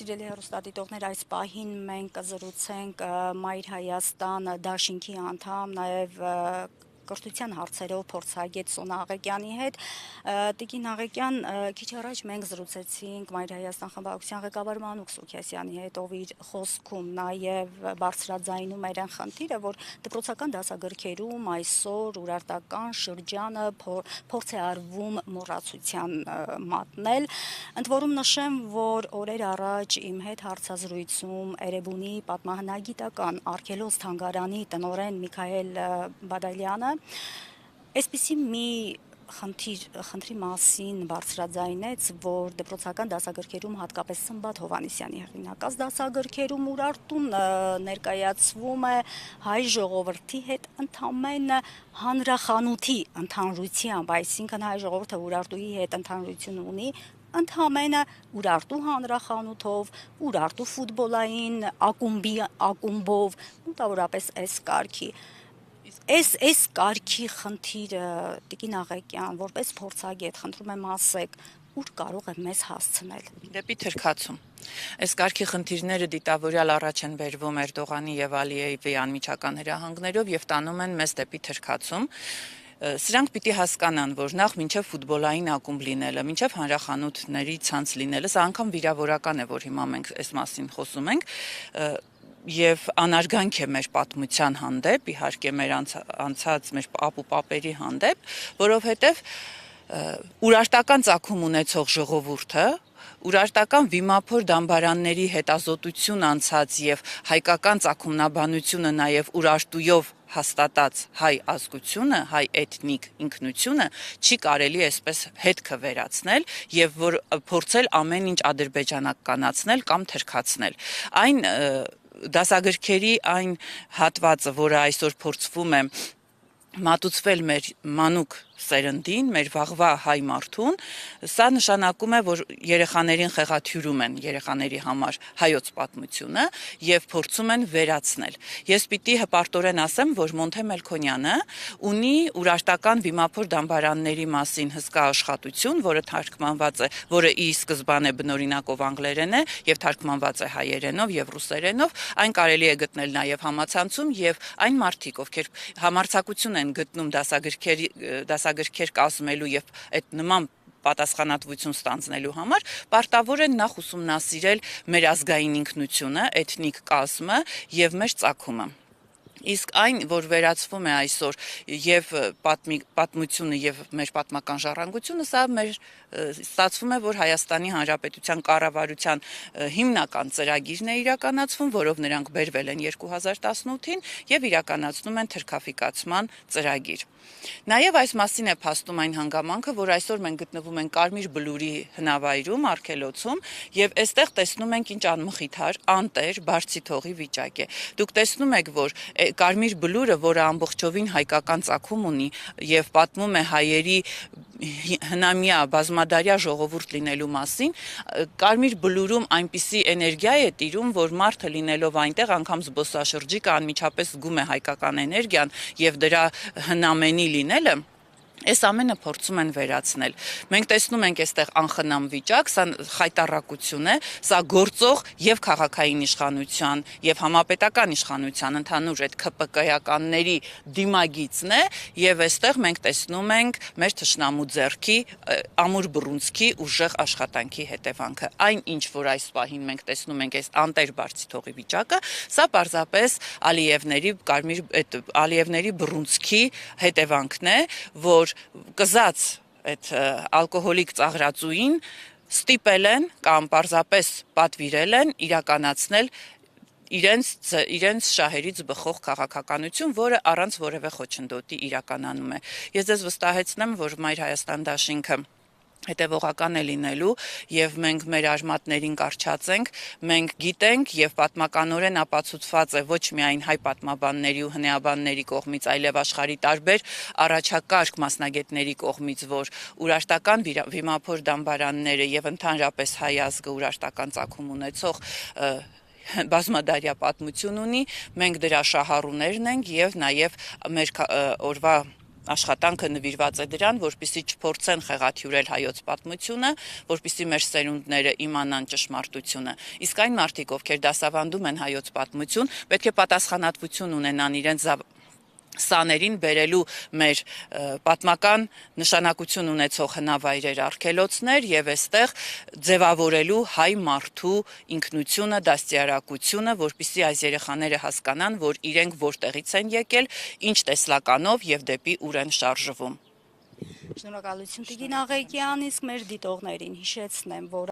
Սիրելի հեռուստադիտողներ, այս պահին մենք կզրուցենք Մայր Հայաստան դաշինքի անդամ, նաև կրթության հարցերով փորձագետ Սոնա Աղեկյանի հետ։ Տիկին Աղեկյան, քիչ առաջ մենք զրուցեցինք Մայր Հայաստան խմբակցության ղեկավար Մանուկ Սուքիասյանի հետ, ով իր խոսքում նաև բարձրաձայնում էր այն խնդիրը, որ դպրոցական դասագրքերում այսօր урարտական շրջանը փորձ է արվում մոռացության մատնել։ Ընդ որում նշեմ, որ օրեր առաջ իմ հետ հարցազրույցում Էրեբունի պատմահնագիտական արգելոց թանգարանի տնօրեն Միքայել Բադալյանը այսպիսի մի խնդրի մասին բարձրաձայնեց, որ դպրոցական դասագրքերում, հատկապես Սմբատ Հովհաննիսյանի հեղինակած դասագրքերում Ուրարտուն ներկայացվում է հայ ժողովրդի հետ ընդամենը հանրախանութի ընդհանրությամբ, այսինքն հայ ժողովուրդը Ուրարտուի հետ ընդհանրություն ունի ընդամենը Ուրարտու հանրախանութով, Ուրարտու ֆուտբոլային ակումբով, մոտավորապես այս կարգի։ Այս կարգի խնդիրը, Տիկին Աղեկյան, որպես փորձագետ, խնդրում եմ ասեք, ուր կարող է մեզ հասցնել։ Դեպի թրքացում։ Այս կարգի խնդիրները դիտավորյալ առաջ են բերվում Էրդողանի եւ Ալիևի անմիջական հրահանգներով եւ տանում են մեզ դեպի թրքացում։ Սրանք պիտի հասկանան, որ նախ մինչև ֆուտբոլային ակումբ լինելը, մինչև հանրախանութների ցանց լինելը, սա անգամ վիրավորական է, որ հիմա մենք այս մասին խոսում ենք, եւ անարգանք է մեր պատմության հանդեպ, իհարկե մեր անցած մեր ապու պապերի հանդեպ, որովհետեւ Ուրարտական ծագում ունեցող ժողովուրդը, Ուրարտական վիմափոր դամբարանների հետազոտություն անցած եւ հայկական ծագումնաբանությունը նաեւ Ուրարտույով հաստատած հայ ազգությունը, հայ էթնիկ ինքնությունը չի կարելի այսպես հետքը վերացնել եւ որ փորձել ամեն ինչ ադրբեջանականացնել կամ թրքացնել։ Այն դասագրքերի այն հատվածը, որը այսօր փորձվում է մատուցվել մեր մանուկ սերնդին, մեր վաղվա հայ մարդուն, սա նշանակում է, որ երեխաներին խեղաթյուրում են երեխաների համար հայոց պատմությունը եւ փորձում են վերացնել։ Ես պիտի հպարտորեն ասեմ, որ Մոնթե Մելքոնյանը ունի Ուրարտական վիմափոր դամբարանների մասին հսկա աշխատություն, որը թարգմանված է, որը ի սկզբանե բնօրինակով անգլերեն է եւ թարգմանված է հայերենով եւ ռուսերենով, այն կարելի է գտնել նաեւ համացանցում եւ այն մարդիկ, ովքեր համարձակություն են գտնում դասագրքեր կազմելու եւ այդ նման պատասխանատվություն ստանձնելու համար, պարտավոր են նախ ուսումնասիրել մեր ազգային ինքնությունը, էթնիկ կազմը եւ մեր ծագումը։ Իսկ այն, որ վերացվում է այսօր եւ պատմությունը եւ մեր պատմական ժառանգությունը, սա մեր ստացվում է, որ Հայաստանի Հանրապետության կառավարության հիմնական ծրագիրն է իրականացվում, որով նրանք բերվել են 2018-ին եւ իրականացնում են թրքաֆիկացման ծրագիր։ Նաեւ այս մասին է փաստում այն հանգամանքը, որ այսօր մենք գտնվում ենք Կարմիր Բլուրի հնավայրում, արգելոցում, եւ այստեղ տեսնում ենք ինչ անմխիթար, անտեր, բարձի թողի վիճակ է։ Դուք տեսնում եք, որ Կարմիր Բլուրը, որը ամբողջովին հայկական ծագում ունի եւ պատմում է հայերի հնամյա բազմադարյա ժողովուրդ լինելու մասին, Կարմիր Բլուրում այնպիսի էներգիա է տիրում, որ մարդը լինելով այնտեղ անգամ զբոսաշրջիկը անմիջապես զգում է հայկական էներգիան եւ դրա հնամենի լինելը այս ամենը փորձում են վերացնել։ Մենք տեսնում ենք այստեղ անխնամ վիճակ, սա խայտառակություն է, սա գործող եւ քաղաքային իշխանության եւ համապետական իշխանության ընդհանուր այդ ՔՊԿ-ականների դիմագիծն է եւ այստեղ մենք տեսնում ենք մեր թշնամու ձեռքի ամուր բռունցքի ուժեղ աշխատանքի հետևանքը։ Այն ինչ որ այս պահին մենք տեսնում ենք այս անտեր բարձի թողի վիճակը, սա պարզապես Ալիևների բռունցքի հետևանքն է, որ կզած այդ ալկոհոլիկ ծաղրածուին ստիպել են կամ պարզապես պատվիրել են իրականացնել իրենց շահերից բխող քաղաքականություն, որը առանց որևէ խոչընդոտի իրականանում է։ Ես ձեզ վստահեցնեմ, որ Մայր Հայաստան դաշինքը հետևողական է լինելու եւ մենք մեր արմատներին կարճացենք, մենք գիտենք եւ պատմականորեն ապացուցված է ոչ միայն հայ պատմաբանների ու հնեաբանների կողմից, այլև աշխարհի տարբեր առաջակարգ մասնագետների կողմից, որ Ուրարտական վիմափոր դամբարանները եւ ընդհանրապես հայ ազգը Ուրարտական ծագում ունեցող բազմադարյա պատմություն ունի, մենք դրա շահառուներն ենք եւ նաեւ մեր օրվա աշխատանքը նվիրված է դրան, որպեսզի չփորձեն խեղաթյուրել հայոց պատմությունը, որպեսզի մեր սերունդները իմանան ճշմարտությունը։ Իսկ այն մարդիկ, ովքեր դասավանդում են հայոց պատմություն, պետք է պատասխանատվություն ունենան իրենց սաներին բերելու մեր պատմական նշանակություն ունեցող հնավայրեր, արգելոցներ եւ այստեղ ձևավորելու հայ մարդու ինքնությունը, դաստիարակությունը, որպեսզի այս երեխաները հասկանան, որ իրենք որտեղից են եկել, ինչ տեսլականով եւ դեպի ուր են շարժվում։ Շնորհակալություն Տիգին Աղեկյան, իսկ մեր դիտողներին հիշեցնեմ, որ